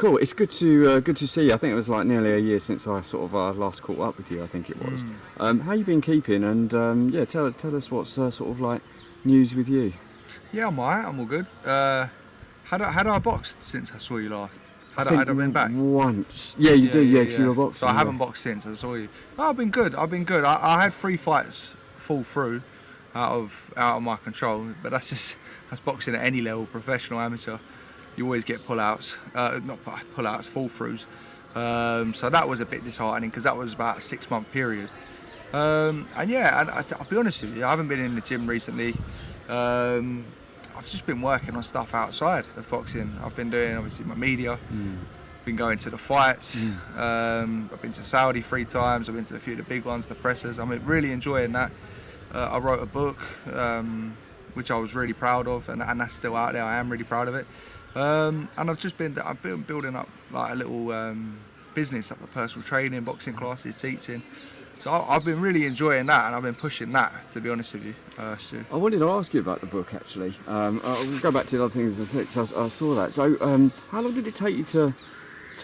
Cool. It's good to see you. I think it was like nearly a year since I sort of last caught up with you. I think it was. How you been keeping? And yeah, tell us what's sort of like news with you. Yeah, I'm alright. I'm all good. Had I boxed since I saw you last? Had I been back? Once. Yeah, you do. Yeah, because you were boxing. So I haven't boxed since I saw you. Oh, I've been good. I had 3 fights fall through out of my control, but that's boxing at any level, professional, amateur. You always get pullouts, not pullouts, fall throughs. So that was a bit disheartening because that was about a 6-month period. And yeah, I'll be honest with you, I haven't been in the gym recently. I've just been working on stuff outside of boxing. I've been doing obviously my media, been going to the fights. I've been to Saudi 3 times. I've been to a few of the big ones, the pressers. I'm really enjoying that. I wrote a book, which I was really proud of, and that's still out there. I am really proud of it. And I've been building up like a little business, like a personal training, boxing classes, teaching. So I've been really enjoying that, and I've been pushing that, to be honest with you, Stu. I wanted to ask you about the book actually. I'll go back to the other things in a sec, 'cause I saw that. So how long did it take you to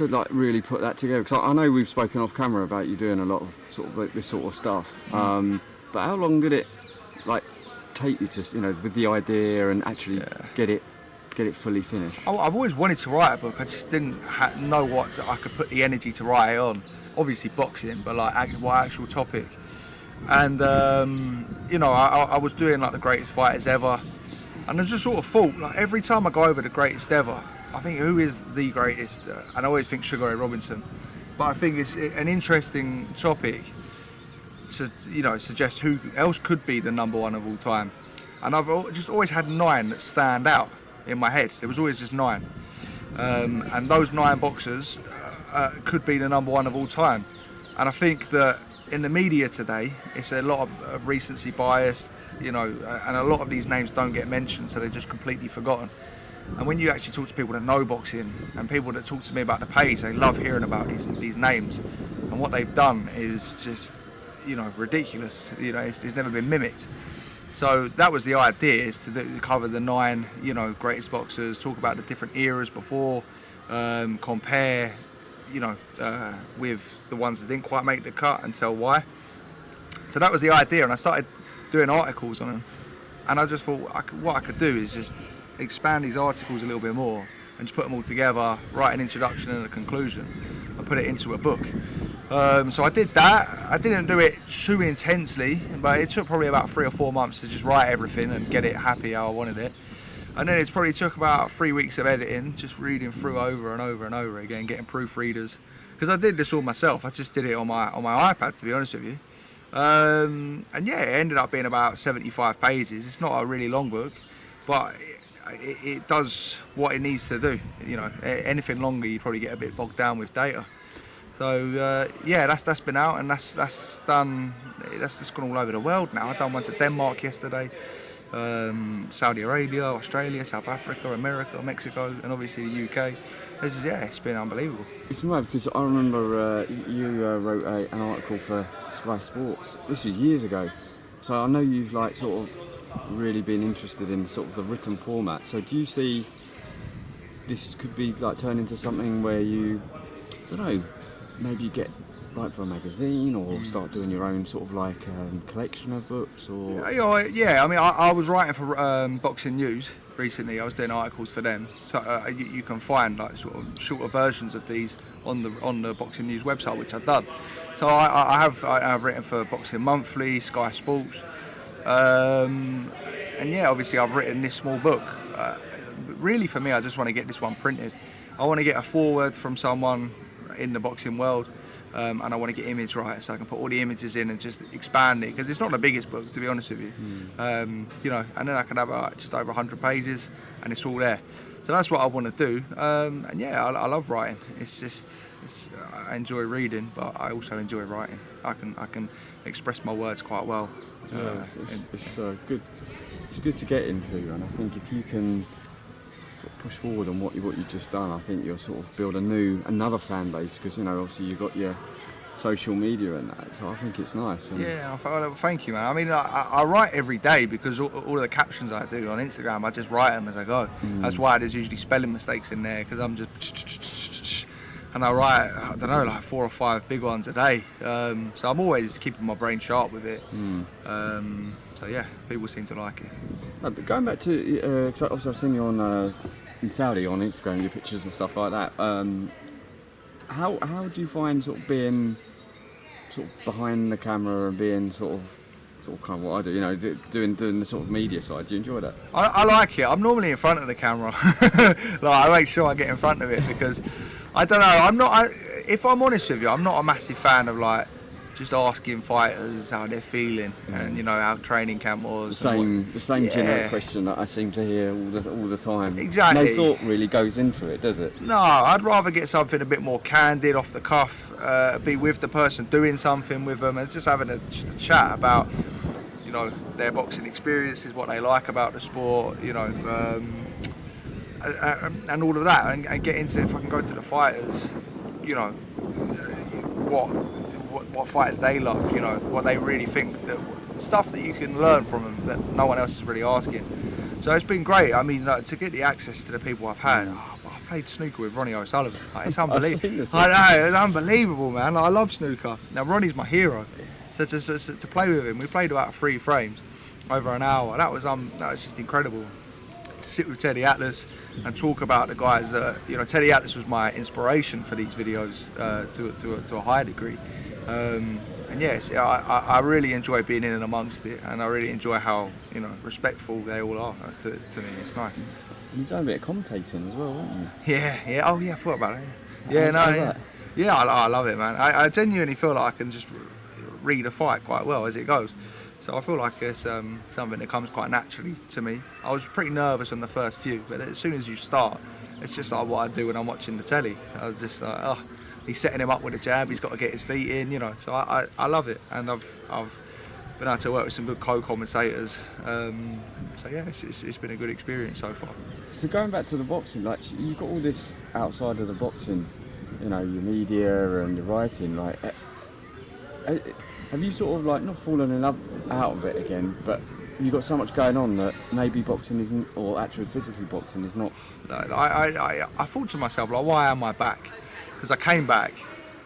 like really put that together? Because I know we've spoken off camera about you doing a lot of sort of like this sort of stuff. But how long did it like take you to, with the idea and actually get it fully finished? I've always wanted to write a book. I just didn't know what I could put the energy to write it on. Obviously boxing, but like what actual topic. And I was doing like the greatest fighters ever, and I just sort of thought, like, every time I go over the greatest ever, I think, who is the greatest? And I always think Sugar Ray Robinson. But I think it's an interesting topic to suggest who else could be the #1 of all time. And I've just always had 9 that stand out in my head. There was always just 9, and those 9 boxers could be the #1 of all time. And I think that in the media today, it's a lot of recency biased, and a lot of these names don't get mentioned, so they're just completely forgotten. And when you actually talk to people that know boxing, and people that talk to me about the page, they love hearing about these names, and what they've done is just ridiculous. It's never been mimicked. So that was the idea, is to cover the 9 greatest boxers, talk about the different eras before, compare with the ones that didn't quite make the cut, and tell why. So that was the idea, and I started doing articles on them, and I just thought what I could do is just expand these articles a little bit more and just put them all together, write an introduction and a conclusion, and put it into a book. So I did that. I didn't do it too intensely, but it took probably about 3 or 4 months to just write everything and get it happy how I wanted it. And then it's probably took about 3 weeks of editing, just reading through over and over and over again, getting proofreaders. Because I did this all myself. I just did it on my iPad, to be honest with you. And yeah, it ended up being about 75 pages. It's not a really long book, but it does what it needs to do. Anything longer, you'd probably get a bit bogged down with data. So yeah, that's been out, and that's done. That's just gone all over the world now. I done one to Denmark yesterday. Saudi Arabia, Australia, South Africa, America, Mexico, and obviously the UK. It's been unbelievable. It's mad because I remember you wrote an article for Sky Sports. This was years ago, so I know you've like sort of really been interested in sort of the written format. So do you see this could be like turn into something where you, I don't know, maybe you get write for a magazine, or start doing your own sort of like collection of books, or yeah. I mean, I was writing for Boxing News recently. I was doing articles for them, so you can find like sort of shorter versions of these on the Boxing News website, which I've done. So I've written for Boxing Monthly, Sky Sports, and yeah, obviously I've written this small book. Really, for me, I just want to get this one printed. I want to get a foreword from someone in the boxing world. And I want to get image right, so I can put all the images in and just expand it, because it's not the biggest book, to be honest with you. And then I can have just over 100 pages, and it's all there. So that's what I want to do. And yeah, I love writing. I enjoy reading, but I also enjoy writing. I can express my words quite well. It's good. It's good to get into, and I think if you can sort of push forward on what you've just done, I think you'll sort of build another fan base, because obviously you've got your social media and that. So I think it's nice. And Yeah, thank you, man. I mean, I write every day because all of the captions I do on Instagram, I just write them as I go. That's why there's usually spelling mistakes in there, because I'm just... And I write, I don't know, like 4 or 5 big ones a day. So I'm always keeping my brain sharp with it. So yeah, people seem to like it. But going back to, cause obviously I've seen you on in Saudi on Instagram, your pictures and stuff like that. How do you find sort of being sort of behind the camera and being sort of kind of what I do, you know, doing the sort of media side? Do you enjoy that? I like it. I'm normally in front of the camera. Like, I make sure I get in front of it, because I don't know. If I'm honest with you, I'm not a massive fan of like just asking fighters how they're feeling and, you know, how training camp was. The same generic question that I seem to hear all the time. Exactly. No thought really goes into it, does it? No, I'd rather get something a bit more candid, off the cuff, be with the person doing something with them, and just having just a chat about, you know, their boxing experiences, what they like about the sport, you know, and all of that, and get into, if I can go to the fighters, you know, what fighters they love, you know, what they really think, that stuff that you can learn from them that no one else is really asking. So it's been great. I mean, to get the access to the people I've had. I played snooker with Ronnie O'Sullivan. Like, it's unbelievable. I know, it's unbelievable, man. Like, I love snooker. Now Ronnie's my hero. So to play with him, we played about 3 frames over an hour. That was just incredible. To sit with Teddy Atlas and talk about the guys that, you know, Teddy Atlas was my inspiration for these videos to a high degree. And yes, I really enjoy being in and amongst it, and I really enjoy how, you know, respectful they all are to me. It's nice. You've done a bit of commentating as well, haven't you? Yeah. Oh yeah, I thought about it. Yeah, I love it, man. I genuinely feel like I can just read a fight quite well as it goes. So I feel like it's something that comes quite naturally to me. I was pretty nervous on the first few, but as soon as you start, it's just like what I do when I'm watching the telly. I was just like, oh, he's setting him up with a jab, he's got to get his feet in, you know. So I love it, and I've been able to work with some good co-commentators. So yeah, it's been a good experience so far. So going back to the boxing, like, you've got all this outside of the boxing, you know, your media and your writing, like, have you sort of like not fallen in love out of it again, but you've got so much going on that maybe boxing isn't, or actually physically boxing is not? No, I thought to myself, like, why am I back? Because I came back,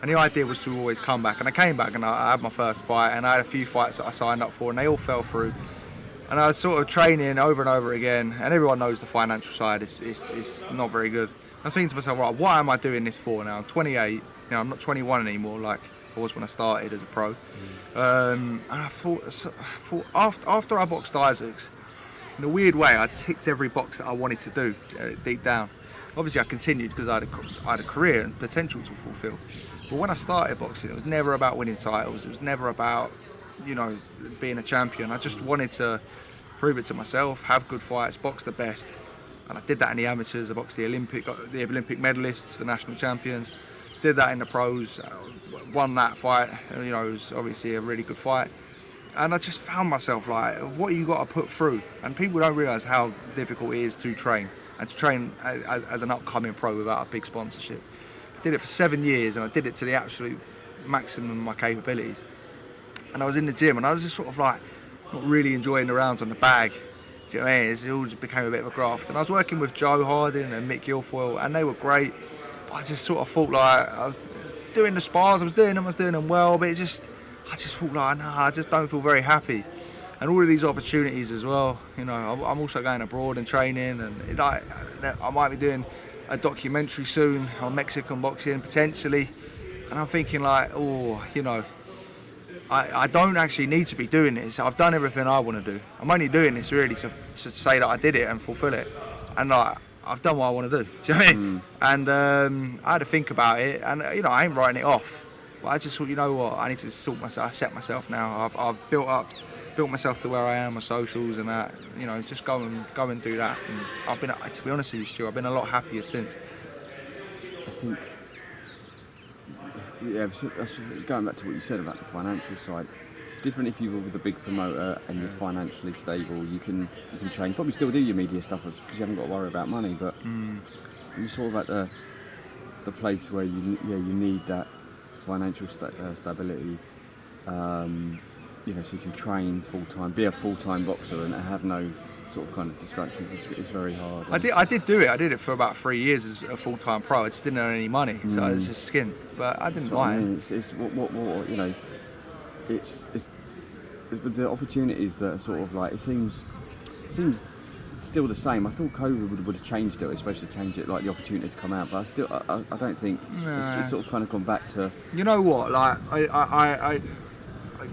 and the idea was to always come back, and I came back and I had my first fight, and I had a few fights that I signed up for, and they all fell through. And I was sort of training over and over again, and everyone knows the financial side is not very good. I was thinking to myself, right, what am I doing this for now? I'm 28, you know, I'm not 21 anymore like I was when I started as a pro. And I thought after I boxed Isaacs, in a weird way, I ticked every box that I wanted to do deep down. Obviously I continued because I had a career and potential to fulfill. But when I started boxing, it was never about winning titles. It was never about, you know, being a champion. I just wanted to prove it to myself, have good fights, box the best. And I did that in the amateurs. I boxed the Olympic medalists, the national champions. Did that in the pros, won that fight. You know, it was obviously a really good fight. And I just found myself like, what you got to put through. And people don't realise how difficult it is to train. And to train as an upcoming pro without a big sponsorship. I did it for 7 years, and I did it to the absolute maximum of my capabilities. And I was in the gym, and I was just sort of like, not really enjoying the rounds on the bag. Do you know what I mean? It all just became a bit of a graft. And I was working with Joe Harding and Mick Guilfoyle, and they were great. But I just sort of thought like, I was doing the spars, I was doing them well, but I just thought like, nah, I just don't feel very happy. And all of these opportunities as well, you know, I'm also going abroad and training, and I might be doing a documentary soon on Mexican boxing potentially, and I'm thinking like, oh, you know, I don't actually need to be doing this. I've done everything I want to do. I'm only doing this really to say that I did it and fulfill it, and like, I've done what I want to do. Do you know what I mean? And I had to think about it, and you know, I ain't writing it off, but I just thought, you know what, I need to sort myself. I set myself now. I've built myself to where I am, my socials and that. You know, just go and do that. And I've been, to be honest with you, Stu, I've been a lot happier since. I think, yeah, that's going back to what you said about the financial side. It's different if you were with a big promoter and you're financially stable. You can train, probably still do your media stuff because you haven't got to worry about money. But you're sort of at the place where you need that financial stability. You know, so you can train full time, be a full time boxer, and have no sort of kind of distractions. It's very hard. I did do it. I did it for about 3 years as a full-time pro. I just didn't earn any money, so I was just skin. But I didn't mind. I mean. It's what you know. It's with the opportunities that are sort of like it seems still the same. I thought COVID would have changed it, especially changed it like the opportunities come out. But I don't think it's just sort of kind of gone back to. You know what? Like I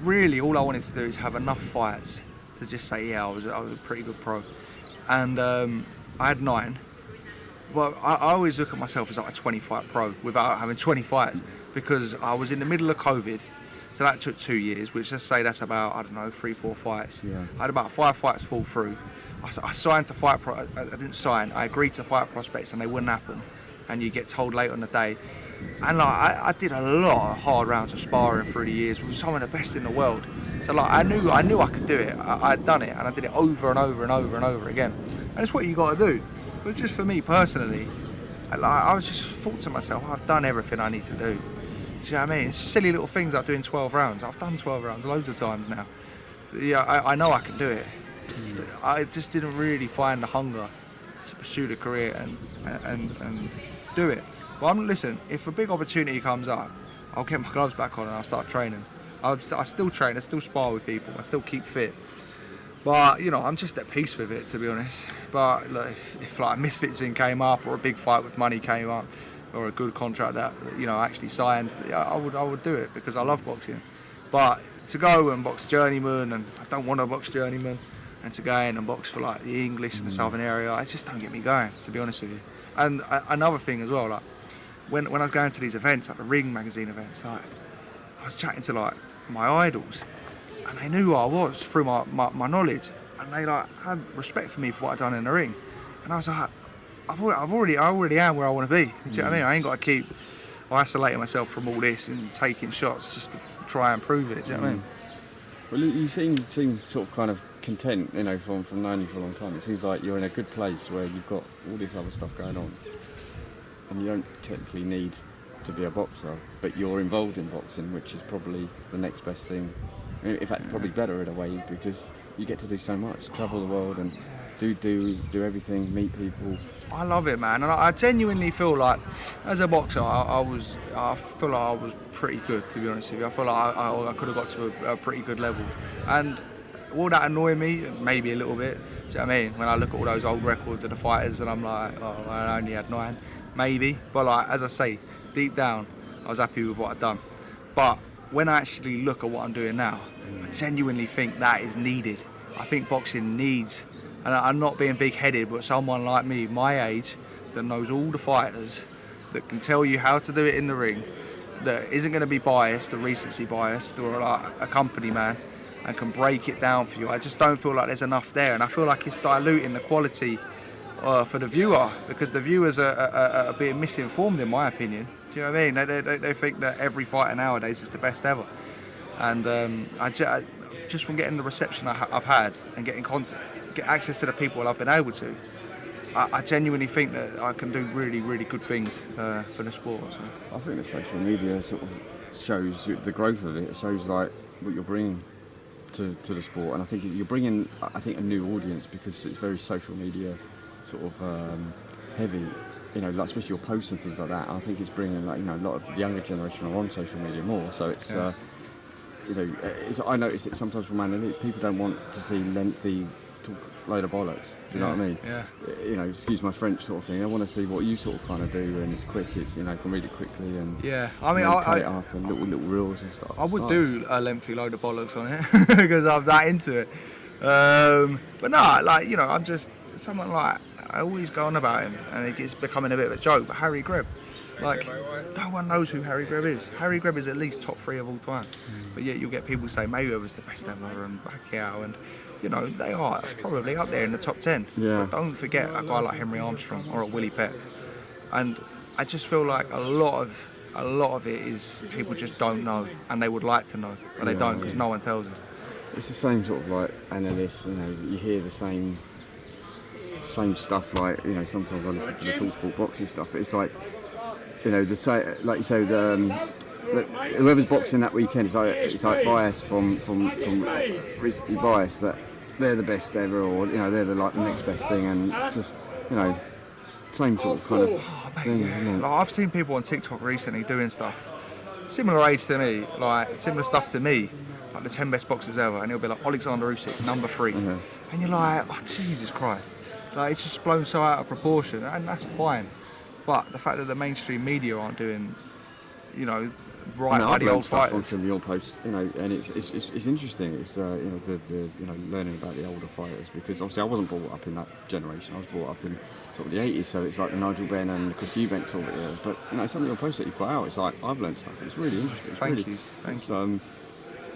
really all I wanted to do is have enough fights to just say, yeah, I was a pretty good pro, and I had 9. Well, I always look at myself as like a 20-fight pro without having 20 fights, because I was in the middle of COVID, so that took 2 years, which let's say that's about, I don't know, 3-4 fights. Yeah. I had about 5 fights fall through. I signed to fight pro. I didn't sign. I agreed to fight prospects, and they wouldn't happen, and you get told late on the day. And like I did a lot of hard rounds of sparring through the years with some of the best in the world. So like I knew I could do it. I'd done it, and I did it over and over and over and over again. And it's what you got to do. But just for me personally, I was just thought to myself, I've done everything I need to do. Do you know what I mean? It's silly little things like doing 12 rounds. I've done 12 rounds loads of times now. But yeah, I know I can do it. I just didn't really find the hunger to pursue the career and do it. But listen, if a big opportunity comes up, I'll get my gloves back on and I'll start training. I still train, I still spar with people, I still keep fit. But, you know, I'm just at peace with it, to be honest. But look, if like a Misfits thing came up, or a big fight with money came up, or a good contract that, you know, I actually signed, I would do it, because I love boxing. But to go and box journeyman, and I don't want to box journeyman, and to go in and box for like the English and the Southern area, it just don't get me going, to be honest with you. And another thing as well, like when I was going to these events, like the Ring magazine events, like I was chatting to like my idols, and they knew who I was through my knowledge, and they like had respect for me for what I'd done in the ring. And I was like, I already am where I want to be. Do you know what I mean? I ain't got to keep isolating myself from all this and taking shots just to try and prove it. Do you know what I mean? Well, you seem sort of kind of content, you know, from knowing you for a long time. It seems like you're in a good place where you've got all this other stuff going on, and you don't technically need to be a boxer, but you're involved in boxing, which is probably the next best thing. In fact, probably better in a way, because you get to do so much, travel the world and do everything, meet people. I love it, man, and I genuinely feel like, as a boxer, I feel like I was pretty good, to be honest with you. I feel like I could have got to a pretty good level, and will that annoy me? Maybe a little bit. Do you know what I mean? When I look at all those old records of the fighters, and I'm like, oh, I only had 9, maybe. But like, as I say, deep down, I was happy with what I'd done. But when I actually look at what I'm doing now, I genuinely think that is needed. I think boxing needs, and I'm not being big-headed, but someone like me, my age, that knows all the fighters, that can tell you how to do it in the ring, that isn't going to be biased, or recency biased, or like a company man, and can break it down for you. I just don't feel like there's enough there, and I feel like it's diluting the quality for the viewer, because the viewers are being misinformed, in my opinion. Do you know what I mean? They think that every fighter nowadays is the best ever, and just from getting the reception I've had and getting get access to the people I've been able to, I genuinely think that I can do really, really good things for the sport. So. I think the social media sort of shows the growth of it. It shows like what you're bringing to the sport, and I think you're bringing, a new audience, because it's very social media sort of heavy. You know, like especially your posts and things like that. I think it's bringing, like, you know, a lot of the younger generation are on social media more. So it's, you know, I notice it sometimes from analytics. People don't want to see lengthy talk, load of bollocks. Do you know what I mean? Yeah. You know, excuse my French sort of thing. I want to see what you sort of kind of do, and it's quick. It's, you know, can read it quickly and I mean, cut it up and little reels and stuff. I would do a lengthy load of bollocks on it because I'm that into it. But no, like, you know, I'm just someone like. I always go on about him, and it's becoming a bit of a joke. But Harry Greb, like, no one knows who Harry Greb is. Harry Greb is at least top 3 of all time. But yet you'll get people say Mayweather's the best ever, and Pacquiao, and you know, they are probably up there in the top 10. Yeah. But don't forget a guy like Henry Armstrong or a Willie Pett. And I just feel like a lot of it is people just don't know, and they would like to know, but they don't, because no one tells them. It's the same sort of like analysts. You know, you hear the same stuff, like, you know, sometimes I listen to the TalkSport boxing stuff, but it's like, you know, like you say, whoever's boxing that weekend, it's like bias from recently biased that they're the best ever, or they're the next best thing, and it's just same sort of kind of thing. Isn't it? Like, I've seen people on TikTok recently doing stuff similar age to me, like similar stuff to me, like the 10 best boxers ever, and it'll be like Alexander Usyk, number 3, and you're like, oh Jesus Christ, like it's just blown so out of proportion, and that's fine. But the fact that the mainstream media aren't doing, right by the old stuff fighters. onto your post, and it's interesting. It's the learning about the older fighters, because obviously I wasn't brought up in that generation. I was brought up in sort of the 80s, so it's like the Nigel Benn and the Chris Eubank sort of years. But some of your posts that you put out, it's like I've learned stuff. It's really interesting. Thank you.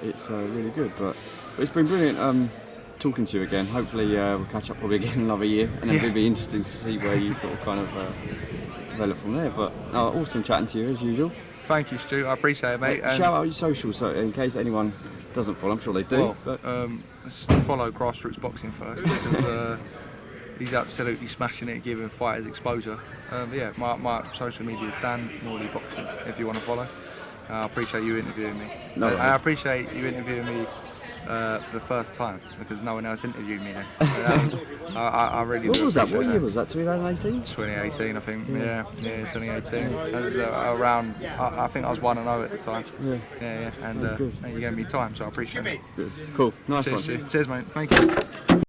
It's really good. But it's been brilliant talking to you again. Hopefully we'll catch up probably again in another year, and then it'll be interesting to see where you sort of kind of develop from there. But awesome chatting to you as usual. Thank you, Stu. I appreciate it, mate. Shout out your socials, so in case anyone doesn't follow, I'm sure they do. Let's just follow Grassroots Boxing first, because he's absolutely smashing it, giving fighters exposure. My social media is Dan Morley Boxing, if you want to follow. I appreciate you interviewing me. I appreciate you interviewing me for the first time, because no one else interviewed me then. I really What do was that? appreciate What year was that? 2018? 2018, I think. Yeah, 2018. That was around. I think I was 1-0 at the time. Yeah. And you gave me time, so I appreciate it. Good. Cool. Nice one. Cheers, mate. Thank you.